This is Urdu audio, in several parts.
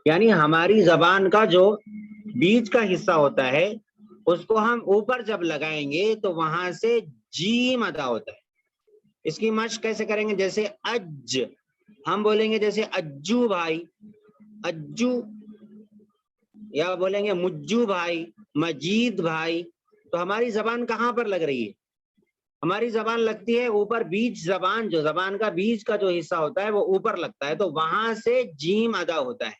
یعنی ہماری زبان کا جو بیچ کا حصہ ہوتا ہے اس کو ہم اوپر جب لگائیں گے تو وہاں سے جیم ادا ہوتا ہے. اس کی مشق کیسے کریں گے؟ جیسے اج ہم بولیں گے جیسے اجو بھائی، اجو، یا بولیں گے مجو بھائی، مجید بھائی. تو ہماری زبان کہاں پر لگ رہی ہے؟ ہماری زبان لگتی ہے اوپر، بیچ زبان، جو زبان کا بیچ کا جو حصہ ہوتا ہے وہ اوپر لگتا ہے، تو وہاں سے جیم ادا ہوتا ہے.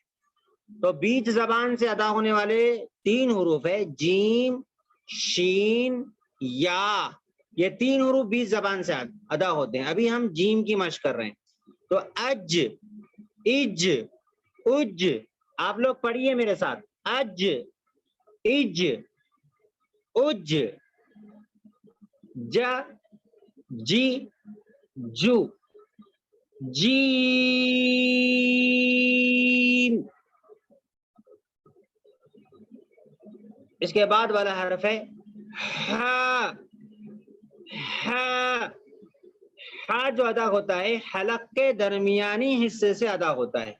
تو بیچ زبان سے ادا ہونے والے 3 حروف ہے، جیم، شین، یا. یہ 3 حروف بیچ زبان سے ادا ہوتے ہیں. ابھی ہم جیم کی مشق کر رہے ہیں. تو اج، اج، اج. آپ لوگ پڑھیے میرے ساتھ، اج، اج، اج، ج، جی، جو، جیم. اس کے بعد والا حرف ہے ہا. ہا، ہا جو ادا ہوتا ہے حلق کے درمیانی حصے سے ادا ہوتا ہے.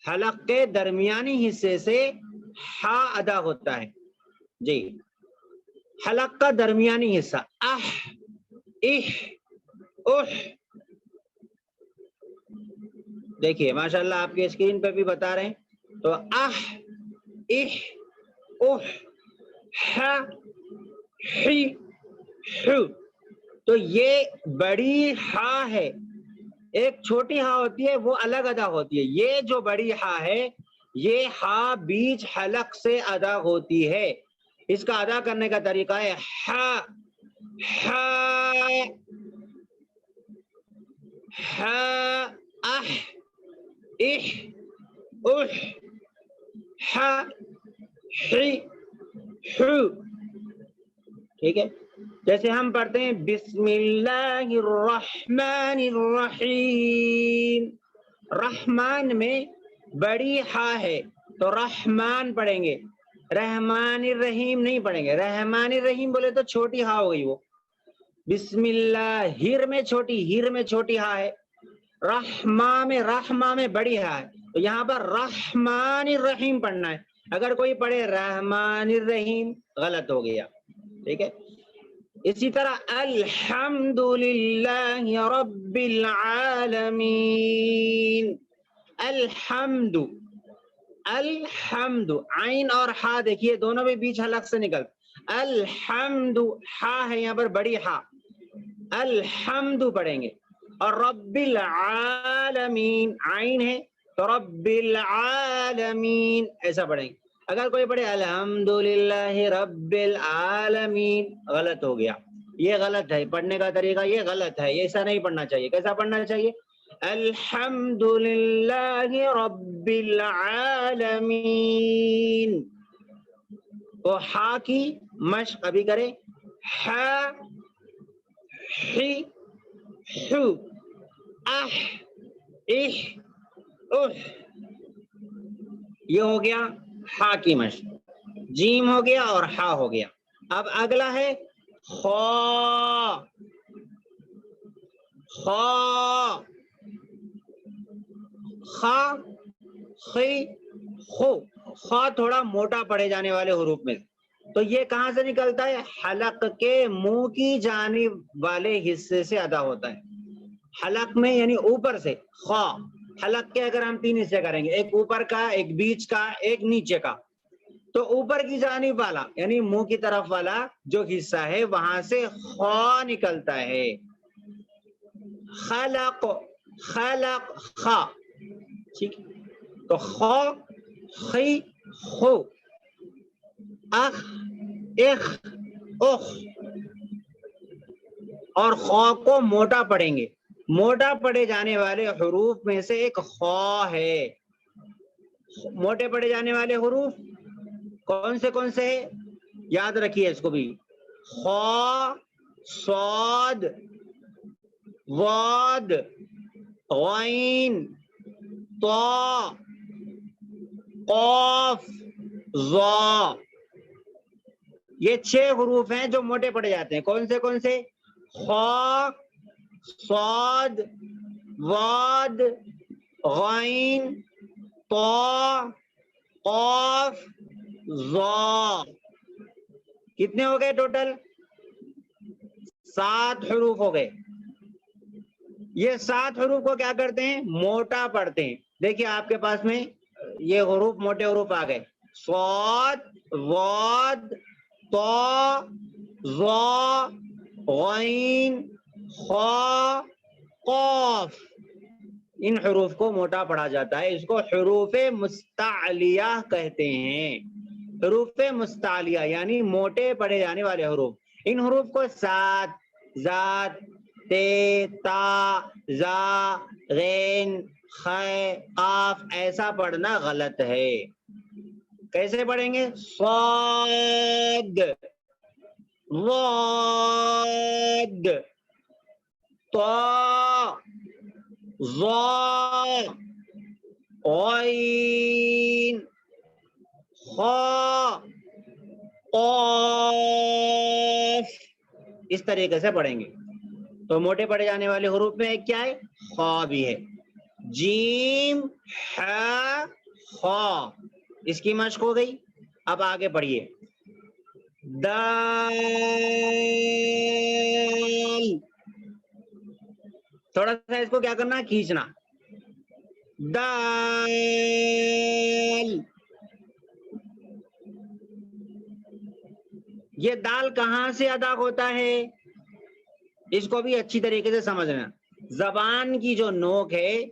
حلق کے درمیانی حصے سے ہا ادا ہوتا ہے. جی، حلق کا درمیانی حصہ، اح، اح، اح. دیکھیے ماشاء اللہ آپ کے اسکرین پہ بھی بتا رہے ہیں. تو اح، اح، اح، ح، حی، حو. تو یہ بڑی ہا ہے. ایک چھوٹی ہا ہوتی ہے وہ الگ ادا ہوتی ہے. یہ جو بڑی ہا ہے یہ ہا بیچ حلق سے ادا ہوتی ہے. اس کا ادا کرنے کا طریقہ ہے ہا، ہا، ہا، اح، اح، اح، ح، حی، حو. ٹھیک ہے. جیسے ہم پڑھتے ہیں بسم اللہ الرحمن الرحیم. رحمان میں بڑی ہا ہے تو رحمان پڑھیں گے، رحمان الرحیم نہیں پڑھیں گے. رحمان الرحیم بولے تو چھوٹی ہا ہو گئی وہ. بسم اللہ، ہر میں چھوٹی، ہر میں چھوٹی ہا ہے. رحمہ میں بڑی ہا ہے. تو یہاں پر رحمان الرحیم پڑھنا ہے. اگر کوئی پڑھے رحمان الرحیم غلط ہو گیا. ٹھیک ہے. اسی طرح الحمدللہ رب العالمین. الحمد، الحمد، عین اور ہا دیکھیے دونوں میں بیچ حلق سے نکل. الحمد، ہا ہے یہاں پر بڑی ہا، الحمد پڑھیں گے. اور رب العالمین عین ہے تو رب العالمین ایسا پڑھیں گے. اگر کوئی پڑھے الحمدللہ رب العالمین غلط ہو گیا. یہ غلط ہے پڑھنے کا طریقہ، یہ غلط ہے، ایسا نہیں پڑھنا چاہیے. کیسا پڑھنا چاہیے؟ الحمدللہ رب العالمین. تو ہا کی مشق ابھی کریں، ہا، حی، حو، اح، اح، اح. یہ ہو گیا ہا کی مشق. جیم ہو گیا اور ہا ہو گیا. اب اگلا ہے خا. خا، خا، خی، خو. خا تھوڑا موٹا پڑھے جانے والے حروف میں. تو یہ کہاں سے نکلتا ہے؟ حلق کے منہ کی جانب والے حصے سے ادا ہوتا ہے. حلق میں یعنی اوپر سے. خا حلق کے اگر ہم 3 حصے کریں گے، ایک اوپر کا، ایک بیچ کا، ایک نیچے کا. تو اوپر کی جانب والا یعنی منہ کی طرف والا جو حصہ ہے وہاں سے خا نکلتا ہے. خلق، خلق، خا. ٹھیک. تو خا، خی، خو، اخ، اخ، اخ. اور خا کو موٹا پڑھیں گے. موٹا پڑھے جانے والے حروف میں سے ایک خا ہے. موٹے پڑھے جانے والے حروف کون سے ہیں؟ یاد رکھیے اس کو بھی. خا، صاد، ضاد، غین، طا، قاف، ظا. یہ 6 حروف ہیں جو موٹے پڑے جاتے ہیں. کون سے؟ خا، صاد، ضاد، غین، تو قاف ظا. کتنے ہو گئے ٹوٹل؟ 7 حروف ہو گئے. یہ 7 حروف کو کیا کرتے ہیں؟ موٹا پڑھتے ہیں. دیکھیے آپ کے پاس میں یہ حروف موٹے حروف آ گئے. صاد، ضاد، طا، ظا، غین، خا، قاف. ان حروف کو موٹا پڑھا جاتا ہے. اس کو حروف مستعلیہ کہتے ہیں. حروف مستعلیہ یعنی موٹے پڑھے جانے والے حروف. ان حروف کو سات، ذات، تے، تا، زا، غین، خ، قاف ایسا پڑھنا غلط ہے. کیسے پڑھیں گے؟ صاد، ضاد، طا، ظا، غین، خا، قاف. اس طریقے سے پڑھیں گے. تو موٹے پڑھے جانے والے حروف میں ایک کیا ہے؟ خا بھی ہے. جیم، ح، خا. اس کی مشق ہو گئی. اب آگے پڑھیے. دال. تھوڑا سا اس کو کیا کرنا؟ کھینچنا. دال. یہ دال کہاں سے ادا ہوتا ہے؟ اس کو بھی اچھی طریقے سے سمجھنا. زبان کی جو نوک ہے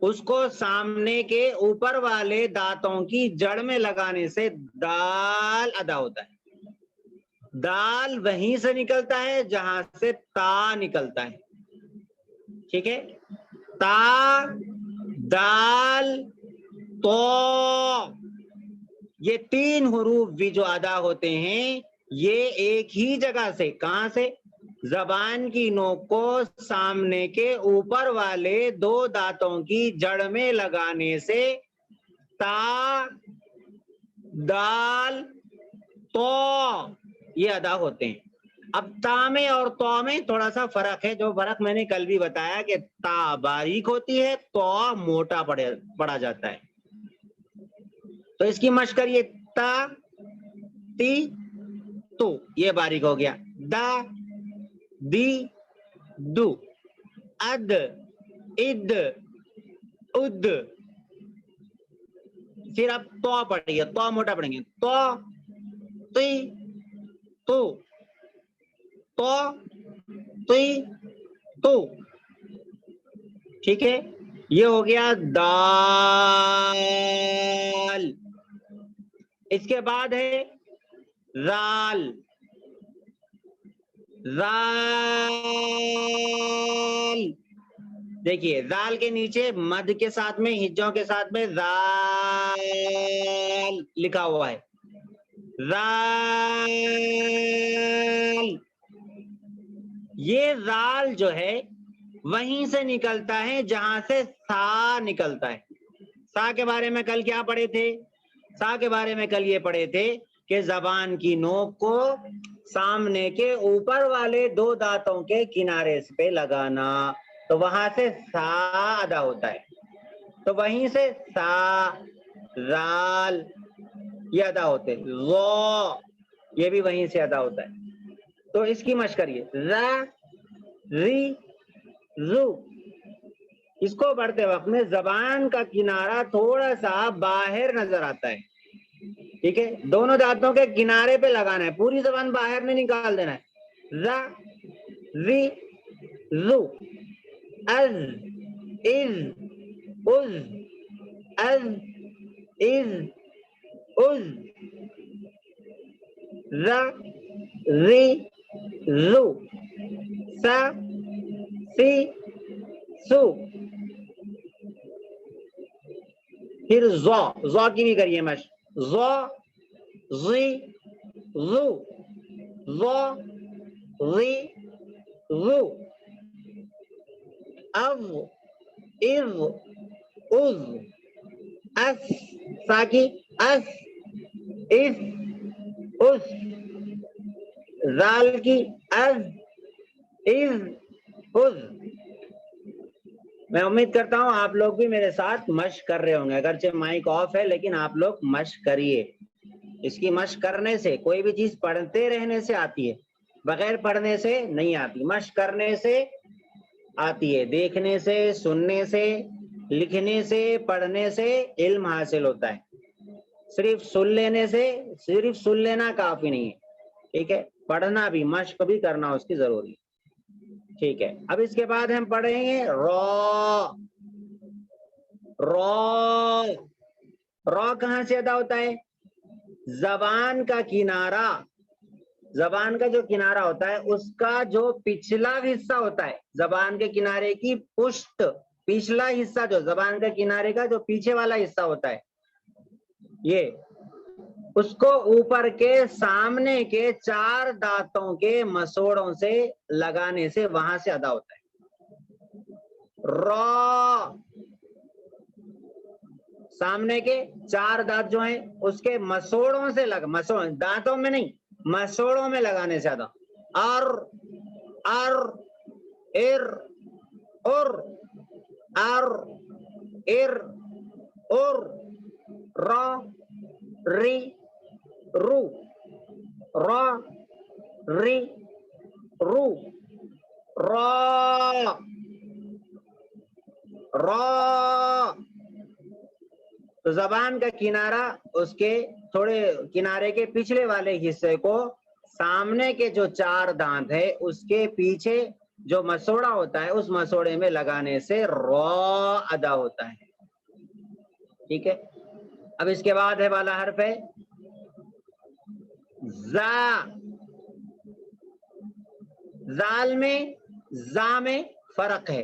اس کو سامنے کے اوپر والے دانتوں کی جڑ میں لگانے سے دال ادا ہوتا ہے. دال وہیں سے نکلتا ہے جہاں سے تا نکلتا ہے. ٹھیک ہے؟ تا، دال، تو. یہ 3 حروف بھی جو ادا ہوتے ہیں یہ ایک ہی جگہ سے. کہاں سے؟ زبان کی نوک کو سامنے کے اوپر والے 2 دانتوں کی جڑ میں لگانے سے تا، دال، تو یہ ادا ہوتے ہیں. اب تا میں اور تو میں تھوڑا سا فرق ہے. جو فرق میں نے کل بھی بتایا کہ تا باریک ہوتی ہے، تو موٹا پڑا جاتا ہے. تو اس کی مشق کریے. تا، تی، تو یہ باریک ہو گیا. دا، دی، دو. اد، اد، اد. پھر اب تو پڑھیے. تو موٹا پڑھیں گے. تو، تی، تو، تو، تی، تو. ٹھیک ہے؟ یہ ہو گیا دال. اس کے بعد ہے رال. رال. دیکھیے رال کے نیچے مد کے ساتھ میں ہجوں کے ساتھ میں رال لکھا ہوا ہے. رال. یہ رال جو ہے وہیں سے نکلتا ہے جہاں سے سا نکلتا ہے. سا کے بارے میں کل کیا پڑھے تھے؟ سا کے بارے میں کل یہ پڑھے تھے کہ زبان کی نوک کو سامنے کے اوپر والے 2 دانتوں کے کنارے پہ لگانا تو وہاں سے سا ادا ہوتا ہے. تو وہیں سے سا، رال یہ ادا ہوتے ہیں. غو یہ بھی وہیں سے ادا ہوتا ہے. تو اس کی مشق کریے. را، ری، رو. اس کو پڑھتے وقت میں زبان کا کنارہ تھوڑا سا باہر نظر آتا ہے. ٹھیک ہے؟ دونوں دانتوں کے کنارے پہ لگانا ہے. پوری زبان باہر نہیں نکال دینا ہے. را، ری، رو. از، از، از، از، از، از. را، ری، رو. سا، سی، سو. پھر زو. زو کی بھی کریے مشق. زو، زی، زو. زو، زی، زو. از، از، از. اس. سا کی اس، اس، اس. زال کی از، از، از. میں امید کرتا ہوں آپ لوگ بھی میرے ساتھ مشق کر رہے ہوں گے، اگرچہ مائک آف ہے لیکن آپ لوگ مشق کریے. اس کی مشق کرنے سے کوئی بھی چیز پڑھتے رہنے سے آتی ہے، بغیر پڑھنے سے نہیں آتی. مشق کرنے سے آتی ہے، دیکھنے سے، سننے سے، لکھنے سے، پڑھنے سے علم حاصل ہوتا ہے. صرف سن لینے سے، صرف سن لینا کافی نہیں ہے، ٹھیک ہے، پڑھنا بھی، مشق بھی کرنا اس کی ضروری ہے. ٹھیک ہے، اب اس کے بعد ہم پڑھیں گے را. را را کہاں سے ادا ہوتا ہے؟ زبان کا کنارہ، زبان کا جو کنارہ ہوتا ہے اس کا جو پچھلا حصہ ہوتا ہے، زبان کے کنارے کی پشت، پچھلا حصہ جو زبان کے کنارے کا جو پیچھے والا حصہ ہوتا ہے، یہ اس کو اوپر کے سامنے کے 4 دانتوں کے مسوڑوں سے لگانے سے وہاں سے ادا ہوتا ہے. را، سامنے کے 4 دانت جو ہیں اس کے مسوڑوں سے دانتوں میں نہیں، مسوڑوں میں لگانے سے ادا. ار ار ار ار ار را ری رو را ری رو را را. تو زبان کا کنارہ اس کے تھوڑے کنارے کے پچھلے والے حصے کو سامنے کے جو 4 دانت ہے اس کے پیچھے جو مسوڑا ہوتا ہے اس مسوڑے میں لگانے سے را ادا ہوتا ہے. ٹھیک ہے، اب اس کے بعد ہے والا حرف ہے زا. زال میں زا میں فرق ہے.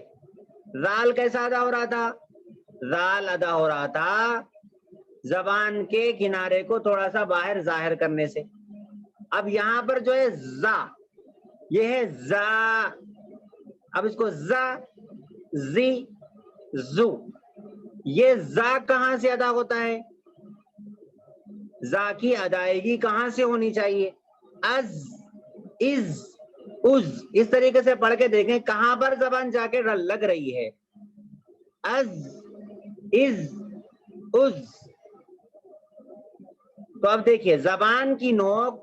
زال کیسا ادا ہو رہا تھا؟ زال ادا ہو رہا تھا زبان کے کنارے کو تھوڑا سا باہر ظاہر کرنے سے. اب یہاں پر جو ہے زا، یہ ہے زا. اب اس کو زا زی زو، یہ زا کہاں سے ادا ہوتا ہے؟ زا کی ادائیگی کہاں سے ہونی چاہیے؟ از از از. اس طریقے سے پڑھ کے دیکھیں کہاں پر زبان جا کے لگ رہی ہے. از از از. تو اب دیکھیے زبان کی نوک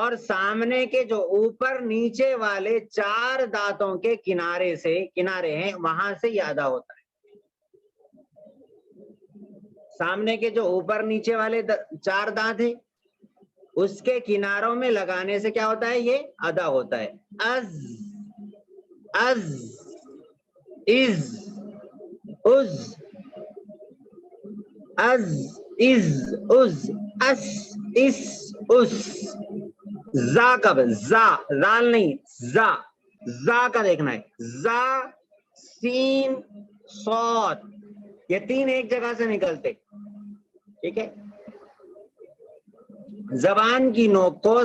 اور سامنے کے جو اوپر نیچے والے 4 دانتوں کے کنارے ہیں وہاں سے یہ ادا ہوتا ہے. سامنے کے جو اوپر نیچے والے 4 دانت ہیں اس کے کناروں میں لگانے سے کیا ہوتا ہے؟ یہ ادا ہوتا ہے. از از از از از از از اس اس اس. زا کب؟ زا، زال نہیں، زا. زا کا دیکھنا ہے، زا سین صاد، یہ 3 ایک جگہ سے نکلتے. ٹھیک ہے، زبان کی نوک کو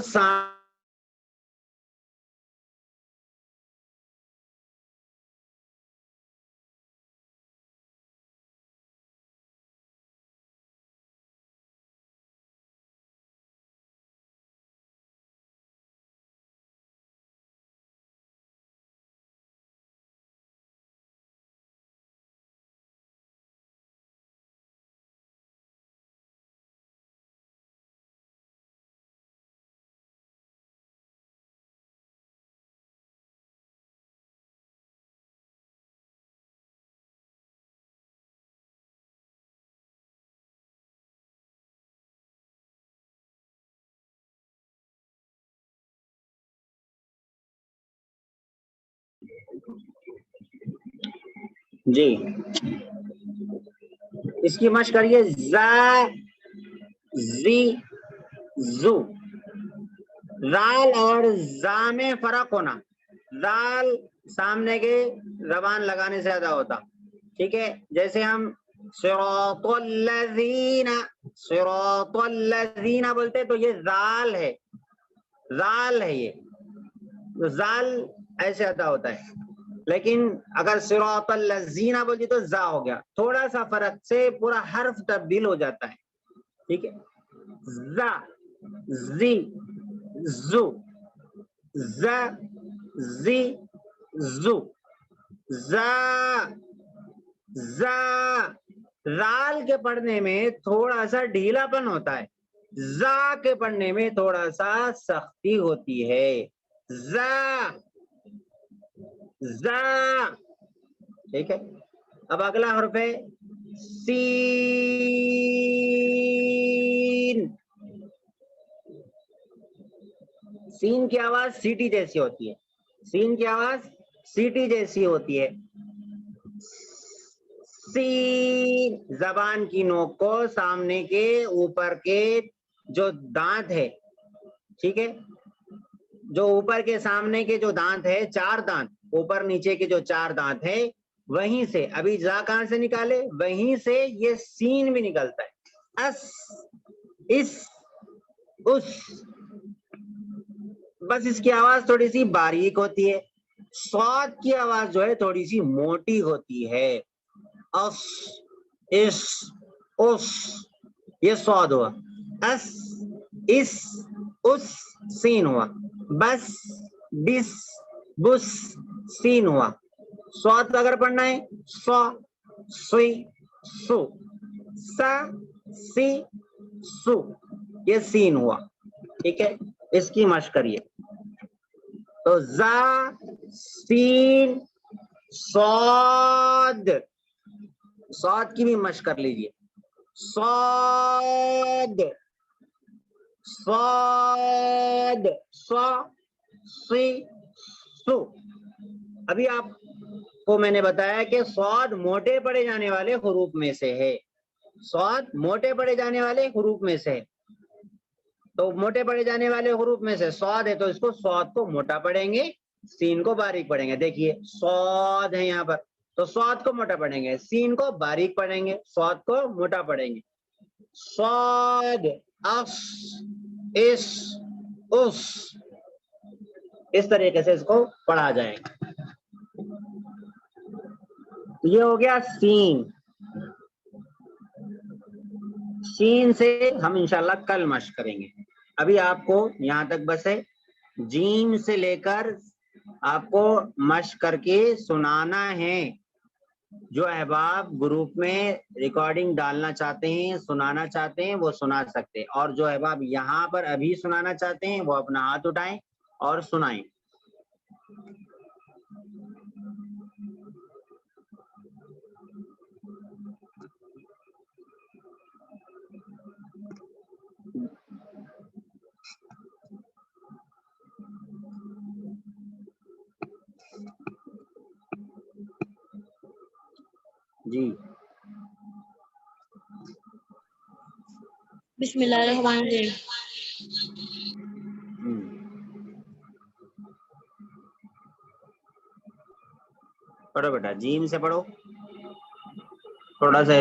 جی اس کی مشق کریے. زا زی زو. زال اور زا میں فرق ہونا، زال سامنے کے زبان لگانے سے ادا ہوتا. ٹھیک ہے، جیسے ہم صراط الذین، صراط الذین بولتے تو یہ زال ہے، زال ہے، یہ زال ایسے ادا ہوتا ہے. لیکن اگر صراط الذین بولتی تو زا ہو گیا، تھوڑا سا فرق سے پورا حرف تبدیل ہو جاتا ہے. ٹھیک ہے، زا زی زو، ز زی زو. زا رال کے پڑھنے میں تھوڑا سا ڈھیلا پن ہوتا ہے، زا کے پڑھنے میں تھوڑا سا سختی ہوتی ہے، زا ٹھیک ہے. اب اگلا حرف ہے سین. سین کی آواز سیٹی جیسی ہوتی ہے، سین کی آواز سیٹی جیسی ہوتی ہے. سین زبان کی نوک کو سامنے کے اوپر کے جو دانت ہے، ٹھیک ہے، جو اوپر کے سامنے کے جو دانت ہے، 4 دانت اوپر نیچے کے جو 4 دانت ہے، وہیں سے ابھی زا کہاں سے نکالے، وہیں سے یہ سین بھی نکلتا ہے. اس اس اس، بس اس کی آواز تھوڑی سی باریک ہوتی ہے. صاد کی آواز جو ہے تھوڑی سی موٹی ہوتی ہے. اس اس اس، یہ صاد ہوا. اس اس اس، سین ہوا. بس بس بس، سین ہوا. صاد اگر پڑھنا ہے سو سوئی سو، سا سی سو، یہ سین ہوا. ٹھیک ہے، اس کی مشق کریے. تو زا سین صاد، صاد کی بھی مشق کر لیجیے. صاد صاد سا سی سو. ابھی آپ کو میں نے بتایا کہ صاد موٹے پڑے جانے والے حروف میں سے ہے، صاد موٹے پڑے جانے والے حروف میں سے ہے. تو موٹے پڑے جانے والے حروف میں سے صاد ہے، تو اس کو صاد کو موٹا پڑھیں گے، سین کو باریک پڑھیں گے. دیکھیے صاد ہے یہاں پر، تو صاد کو موٹا پڑھیں گے، سین کو باریک پڑھیں گے، صاد کو موٹا پڑھیں گے. صاد اس اس اس، اس طریقے سے اس کو پڑھا جائے گا. یہ ہو گیا سین. سین سے ہم انشاءاللہ کل مشق کریں گے. ابھی آپ کو یہاں تک بس ہے. جیم سے لے کر آپ کو مشق کر کے سنانا ہے. جو احباب گروپ میں ریکارڈنگ ڈالنا چاہتے ہیں، سنانا چاہتے ہیں، وہ سنا سکتے ہیں. اور جو احباب یہاں پر ابھی سنانا چاہتے ہیں وہ اپنا ہاتھ اٹھائیں اور سنائیں. جی بسم اللہ الرحمن الرحیم. پڑھو بیٹا، جیم سے پڑھو. تھوڑا سا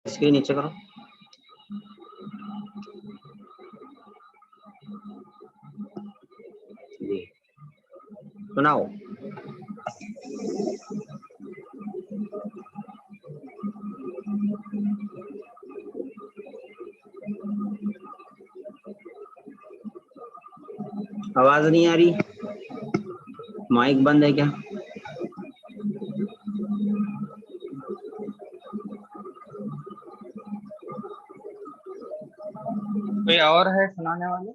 اسکرین نیچے کرو. جی سناؤ. آواز نہیں آ رہی؟ مائک بند ہے کیا؟ کوئی اور ہے سنانے والے؟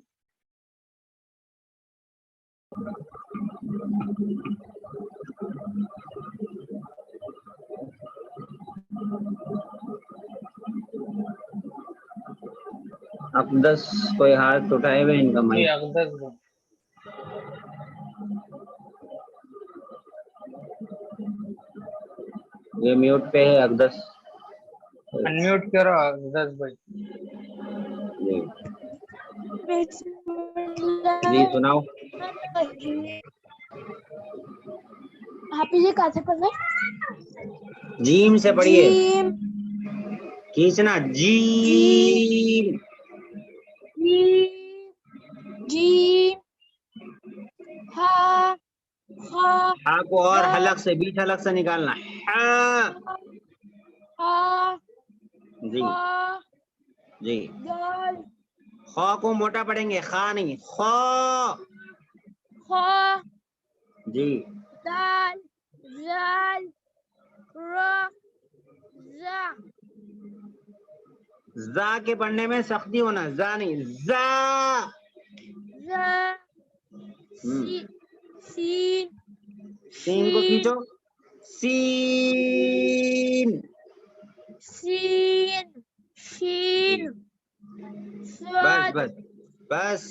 اقدس کوئی ہاتھ اٹھائے ہوئے ان کا کوئی مائک. اقدس یہ میوٹ پہ ہے اقدس. انمیوٹ کرو اقدس بھائی. جی سناؤ. حافظ جی کہاں سے پڑھ رہے؟ جیم سے پڑھیے. جیم کھینچنا جیم. جیم ہا خا ہا کو اور حلق سے، بیچ حلق سے نکالنا. ہا. ہا جی خا جی. دال خا کو موٹا پڑھیں گے، خا نہیں، خا. خا جی دال زال را زا زا کے پڑھنے میں سختی ہونا، زا نہیں، زا. زا سی- سین سین کو کھینچو، سین. سین شین بس صاد بس بس.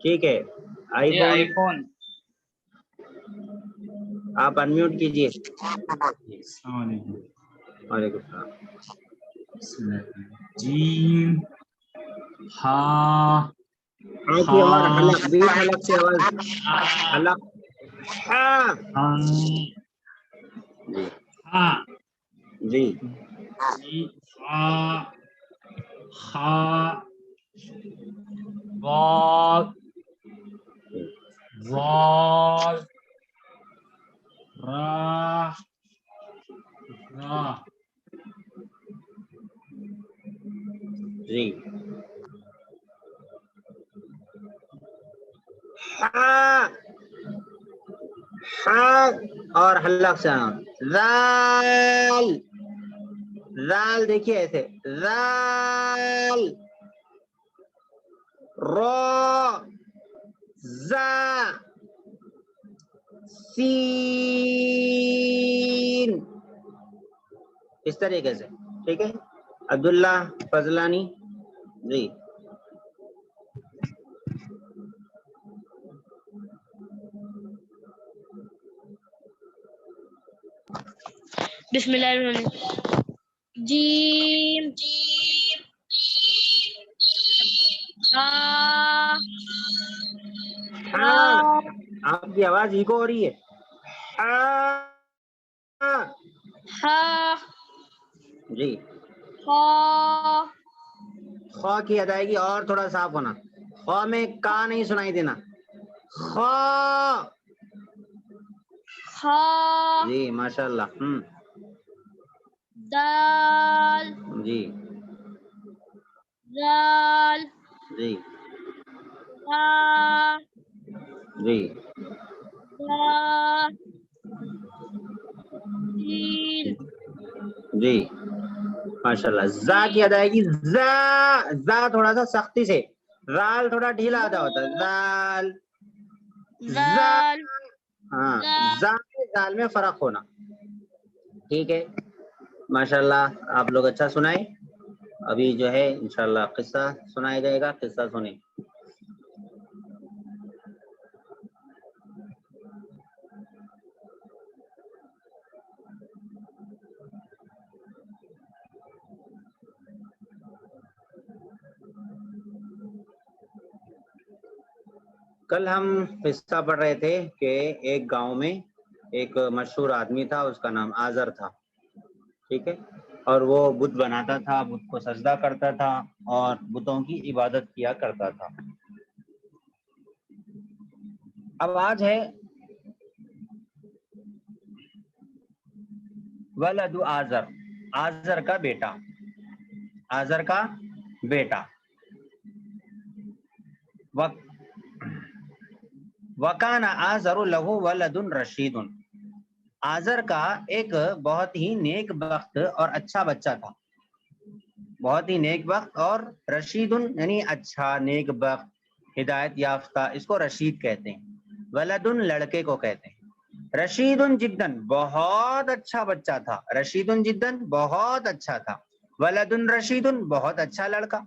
ٹھیک ہے. آئی یہ فون آئی فون. آپ انمیوٹ کیجیے. السلام علیکم. وعلیکم السلام. بسم اللہ الرحمن الرحیم. جیم ہا ہاں کی آواز حلق، بیچ حلق سے آواز حلق. ہاں ہا جی جی ہا ہا ضاد ضاد را را جی. ہاں ہاں اور حلق سے آنا. زال زال دیکھیے ایسے، زال. رو زا سین، اس طریقے سے. ٹھیک ہے. عبداللہ فضلانی جی. بسم اللہ الرحمن الرحیم. جیم ہا ہاں آپ کی آواز ایکو ہو رہی ہے. ہاں ہا جی. خا خا کی ادائیگی اور تھوڑا صاف ہونا. خا میں کا نہیں سنائی دینا. خا. خا جی ماشاء اللہ. دال جی دال جی را جی دا سین جی ماشاء اللہ. زا کی ادائیگی، زا زا تھوڑا سا سختی سے، رال تھوڑا ڈھیلا ادا ہوتا ہے. زال زا. زال ہاں زا میں زال میں فرق ہونا. ٹھیک ہے. ماشاء اللہ آپ لوگ اچھا سنائے. ابھی جو ہے انشاءاللہ قصہ سنایا جائے گا. قصہ سنیں. کل ہم قصہ پڑھ رہے تھے کہ ایک گاؤں میں ایک مشہور آدمی تھا، اس کا نام آزر تھا. ٹھیک ہے. اور وہ بت بناتا تھا، بت کو سجدہ کرتا تھا اور بتوں کی عبادت کیا کرتا تھا. اب آج ہے ولد آزر، آزر کا بیٹا، آزر کا بیٹا. وَكَانَ آزَرُ لَهُ وَلَدٌ رَشِيدٌ، آزر کا ایک بہت ہی نیک بخت اور اچھا بچہ تھا. بہت ہی نیک بخت اور رشید یعنی اچھا، نیک بخت، ہدایت یافتہ، اس کو رشید کہتے ہیں. ولدن لڑکے کو کہتے ہیں. رشید جدن بہت اچھا بچہ تھا. رشید جدن بہت اچھا تھا. ولدن رشید بہت اچھا لڑکا.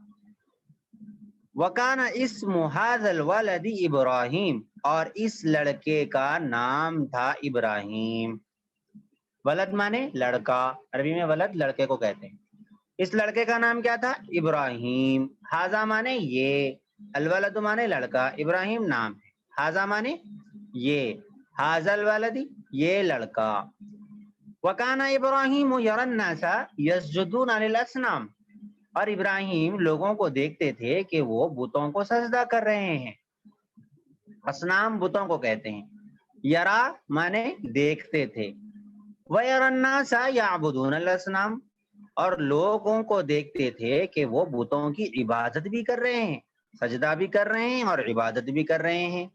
وکانا اسم هذا الولد ابراہیم، اور اس لڑکے کا نام تھا ابراہیم. ولد مانے لڑکا، عربی میں ولد لڑکے کو کہتے ہیں. اس لڑکے کا نام کیا تھا؟ ابراہیم. ہاذا مانے یہ، الولد مانے لڑکا، ابراہیم نام ہے. ہاذا مانے یہ، ہاذا الولد یہ لڑکا. وکانا ابراہیم یری الناس یسجدون للاصنام، اور ابراہیم لوگوں کو دیکھتے تھے کہ وہ بتوں کو سجدہ کر رہے ہیں. اصنام بتوں کو کہتے ہیں. یرا مانے دیکھتے تھے. وَيَرَى النَّاسَ يَعْبُدُونَ الْأَصْنَامَ، اور لوگوں کو دیکھتے تھے کہ وہ بتوں کی عبادت بھی کر رہے ہیں. سجدہ بھی کر رہے ہیں اور عبادت بھی کر رہے ہیں.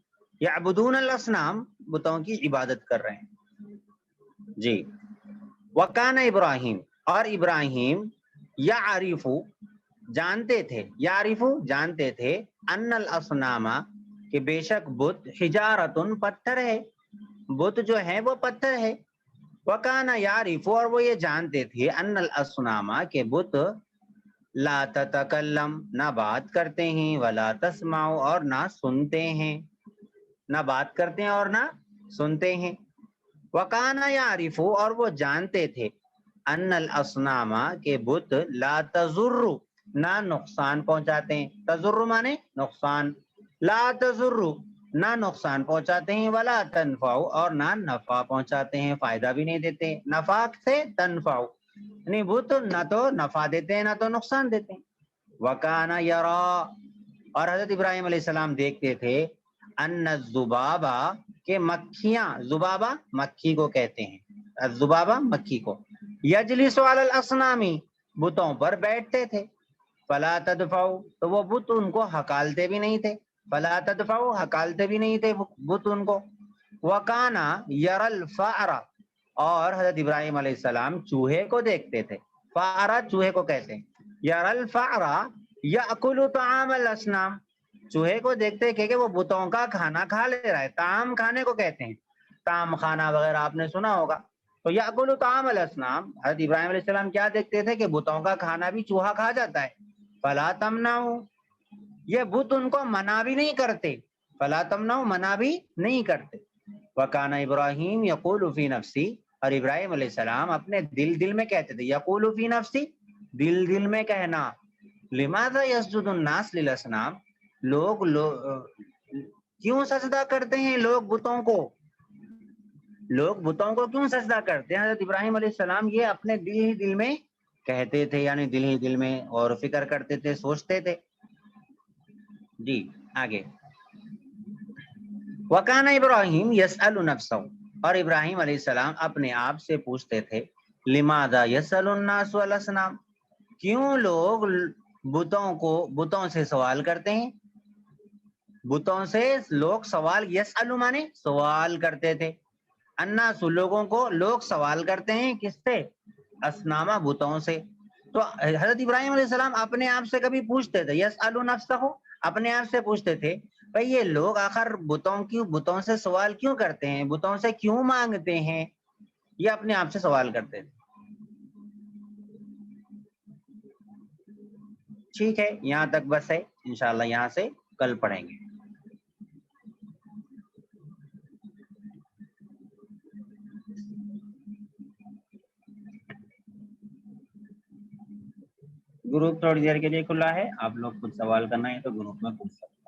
یعبدون الاسنام, بتوں کی عبادت کر رہے ہیں. جی. وکان ابراہیم, اور ابراہیم یعرف, جانتے تھے, یعرف جانتے تھے, ان الاصنام, کہ بے شک بت, حجارتن پتھر ہے, بت جو ہے وہ پتھر ہے. وکان یعرف, اور وہ یہ جانتے تھے, ان الاصنام, کہ بت, لا تتکلم, نہ بات کرتے ہیں, ولا تسمع, اور نہ سنتے ہیں, نہ بات کرتے ہیں اور نہ سنتے ہیں. وکان یعرف, اور وہ جانتے تھے, ان الاصنام, کہ بت, لا تضر, نہ نقصان پہنچاتے ہیں, تضر مانے نقصان, لا تضر, نہ نقصان پہنچاتے ہیں, ولا تنفع, اور نہ نفع پہنچاتے ہیں, فائدہ بھی نہیں دیتے. نفع سے تنفع, یعنی بت نہ تو نفع دیتے ہیں نہ تو نقصان دیتے ہیں. وکان یرا, اور حضرت ابراہیم علیہ السلام دیکھتے تھے, ان الذبابا, کہ مکھیاں, ذبابہ مکھی کو کہتے ہیں, الذبابہ مکھی کو, یجلس علی الاصنام, بتوں پر بیٹھتے تھے. فلا تدفعوا, تو وہ بت ان کو ہکالتے بھی نہیں تھے, فلا تدفعوا, ہکالتے بھی نہیں تھے بت ان کو. وکانا یرا الفأر, اور حضرت ابراہیم علیہ السلام چوہے کو دیکھتے تھے. فأر چوہے کو کہتے ہیں. یرا الفأر یأکل طعام الاصنام, چوہے کو دیکھتے کہ وہ بتوں کا کھانا کھا لے رہا ہے. طعام کھانے کو کہتے ہیں, طعام کھانا وغیرہ آپ نے سنا ہوگا. تو یأکل طعام الاصنام, حضرت ابراہیم علیہ السلام کیا دیکھتے تھے کہ بتوں کا کھانا بھی چوہا کھا جاتا ہے. فلا تمنعوا, یہ بت ان کو منع بھی نہیں کرتے, فلا تمنعوا, منع بھی نہیں کرتے. وکان ابراہیم یقول فی نفسی, اور ابراہیم علیہ السلام اپنے دل میں کہتے تھے, یقول فی نفسی, دل میں کہنا, لماذا یسجد الناس للاصنام, لوگ کیوں سجدہ کرتے ہیں لوگ بتوں کو, لوگ بتوں کو کیوں سجدہ کرتے ہیں. حضرت ابراہیم علیہ السلام یہ اپنے دل میں کہتے تھے, یعنی دل ہی دل میں, اور فکر کرتے تھے, سوچتے تھے. جی آگے. وکان ابراہیم یسأل نفسہ, اور ابراہیم علیہ السلام اپنے آپ سے پوچھتے تھے, لماذا یسأل الناس الاصنام, کیوں لوگ بتوں سے سوال کرتے ہیں. بتوں سے لوگ سوال, یسأل مانے سوال کرتے تھے, الناس لوگوں کو, لوگ سوال کرتے ہیں کس سے, اصنامہ بتوں سے. تو حضرت ابراہیم علیہ السلام اپنے آپ سے کبھی پوچھتے تھے, یسأل نفسہ, اپنے آپ سے پوچھتے تھے, بھئی یہ لوگ آخر بتوں سے سوال کیوں کرتے ہیں, بتوں سے کیوں مانگتے ہیں, یہ اپنے آپ سے سوال کرتے تھے. ٹھیک ہے, یہاں تک بس ہے, انشاءاللہ یہاں سے کل پڑھیں گے. گروپ تھوڑی دیر کے لیے کھلا ہے, آپ لوگ کچھ سوال کرنا ہے تو گروپ میں پوچھ سکتے ہیں.